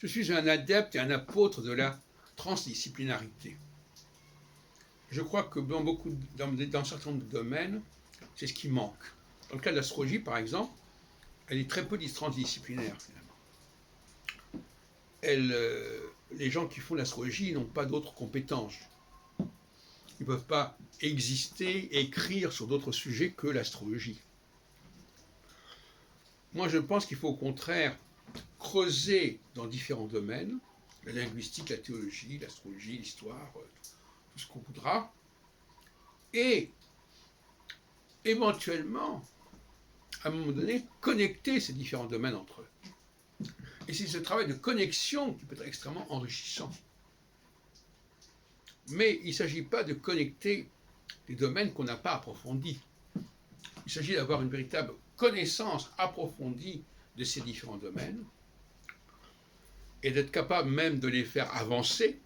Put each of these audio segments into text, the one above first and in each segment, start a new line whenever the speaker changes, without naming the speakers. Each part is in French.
Je suis un adepte et un apôtre de la transdisciplinarité. Je crois que dans certains domaines, c'est ce qui manque. Dans le cas de l'astrologie, par exemple, elle est très peu transdisciplinaire, finalement. Les gens qui font l'astrologie n'ont pas d'autres compétences. Ils ne peuvent pas exister, écrire sur d'autres sujets que l'astrologie. Moi, je pense qu'il faut au contraire creuser dans différents domaines, la linguistique, la théologie, l'astrologie, l'histoire, tout ce qu'on voudra, et éventuellement, à un moment donné, connecter ces différents domaines entre eux. Et c'est ce travail de connexion qui peut être extrêmement enrichissant. Mais il ne s'agit pas de connecter des domaines qu'on n'a pas approfondis. Il s'agit d'avoir une véritable connaissance approfondie de ces différents domaines et d'être capable même de les faire avancer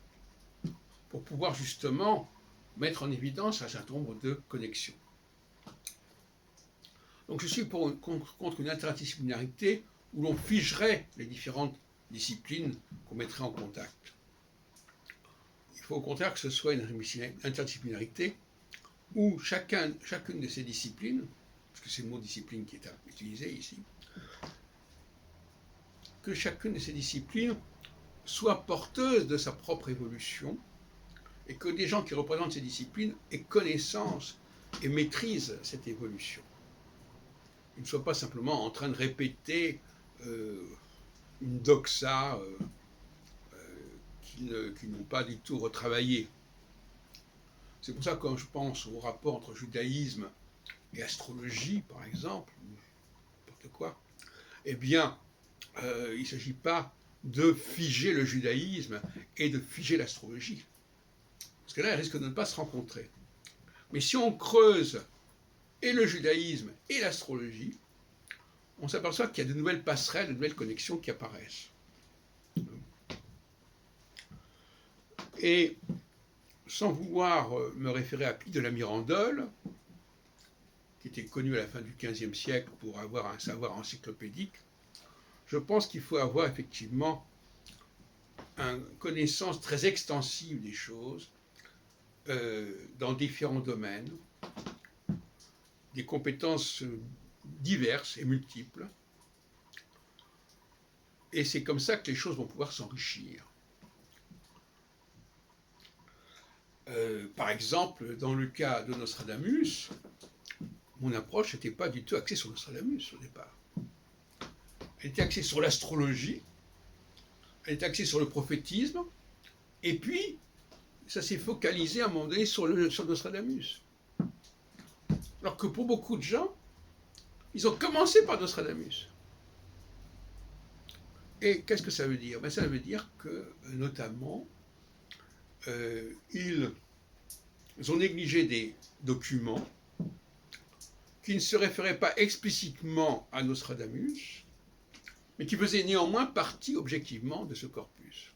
pour pouvoir justement mettre en évidence un certain nombre de connexions. Donc je suis contre une interdisciplinarité où l'on figerait les différentes disciplines qu'on mettrait en contact. Il faut au contraire que ce soit une interdisciplinarité où chacune de ces disciplines, parce que c'est le mot discipline qui est utilisé ici, que chacune de ces disciplines soit porteuse de sa propre évolution et que des gens qui représentent ces disciplines aient connaissance et maîtrisent cette évolution. Ils ne soient pas simplement en train de répéter une doxa qu'ils n'ont pas du tout retravaillée. C'est pour ça que quand je pense au rapport entre judaïsme et astrologie, par exemple, n'importe quoi, eh bien, il ne s'agit pas de figer le judaïsme et de figer l'astrologie. Parce que là, elles risquent de ne pas se rencontrer. Mais si on creuse et le judaïsme et l'astrologie, on s'aperçoit qu'il y a de nouvelles passerelles, de nouvelles connexions qui apparaissent. Et sans vouloir me référer à Pie de la Mirandole, qui était connu à la fin du XVe siècle pour avoir un savoir encyclopédique, je pense qu'il faut avoir effectivement une connaissance très extensive des choses dans différents domaines, des compétences diverses et multiples, et c'est comme ça que les choses vont pouvoir s'enrichir. Par exemple, dans le cas de Nostradamus, mon approche n'était pas du tout axée sur Nostradamus au départ. Elle était axée sur l'astrologie, elle était axée sur le prophétisme, et puis ça s'est focalisé à un moment donné sur Nostradamus. Alors que pour beaucoup de gens, ils ont commencé par Nostradamus. Et qu'est-ce que ça veut dire? Ben, ça veut dire que, notamment, ils ont négligé des documents qui ne se référaient pas explicitement à Nostradamus, mais qui faisaient néanmoins partie objectivement de ce corpus.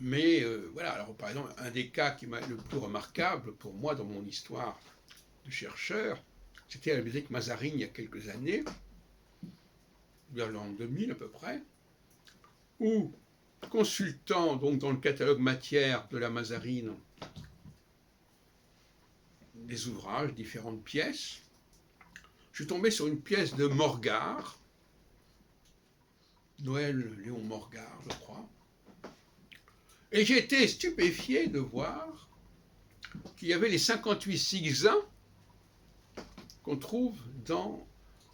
Mais voilà, alors par exemple, un des cas qui m'a le plus remarquable pour moi dans mon histoire de chercheur, c'était à la bibliothèque Mazarine il y a quelques années, vers l'an 2000 à peu près, où, consultant donc dans le catalogue matière de la Mazarine des ouvrages, différentes pièces, je suis tombé sur une pièce de Morgard, Noël Léon Morgard, je crois, et j'ai été stupéfié de voir qu'il y avait les 58 sigzins qu'on trouve dans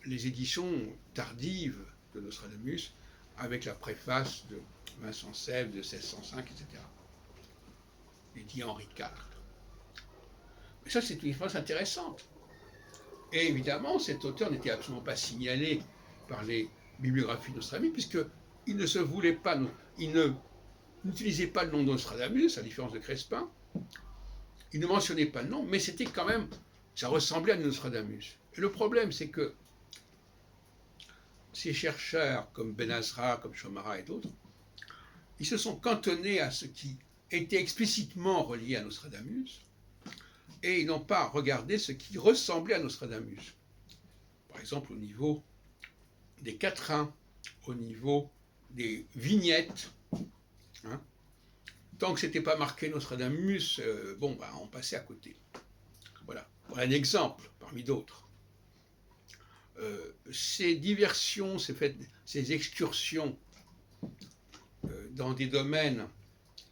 les éditions tardives de Nostradamus, avec la préface de Vincent Sèvres de 1605, etc. Et dit Henri IV. Mais ça, c'est une expérience intéressante. Et évidemment, cet auteur n'était absolument pas signalé par les bibliographies de Nostradamus, puisqu'il ne se voulait pas, il n'utilisait pas le nom de Nostradamus, à la différence de Crespin. Il ne mentionnait pas le nom, mais c'était quand même, ça ressemblait à Nostradamus. Et le problème, c'est que ces chercheurs, comme Ben Azra, comme Shomara et d'autres, ils se sont cantonnés à ce qui était explicitement relié à Nostradamus, et ils n'ont pas regardé ce qui ressemblait à Nostradamus. Par exemple, au niveau des quatrains au niveau des vignettes. Hein. Tant que ce n'était pas marqué Nostradamus, on passait à côté. Voilà un exemple parmi d'autres. Ces diversions, ces excursions dans des domaines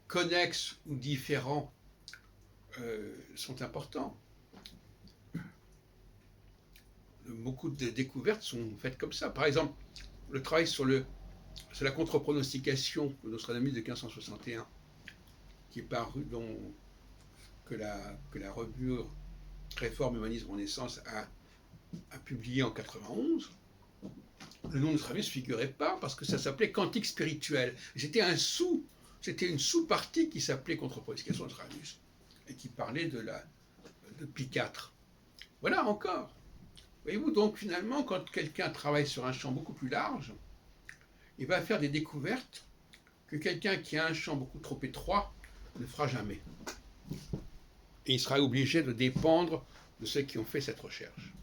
connexes ou différents sont importants. Beaucoup de découvertes sont faites comme ça. Par exemple, le travail sur la contre-pronostication de Nostradamus de 1561, qui est paru, que la revue Réforme, Humanisme, Renaissance a publié en 91. Le nom de Nostradamus ne figurait pas parce que ça s'appelait Cantique spirituel. C'était une sous-partie qui s'appelait Contre-pronostication de Nostradamus et qui parlait de Pie IV. Voilà encore. Voyez-vous, donc finalement, quand quelqu'un travaille sur un champ beaucoup plus large, il va faire des découvertes que quelqu'un qui a un champ beaucoup trop étroit ne fera jamais. Et il sera obligé de dépendre de ceux qui ont fait cette recherche.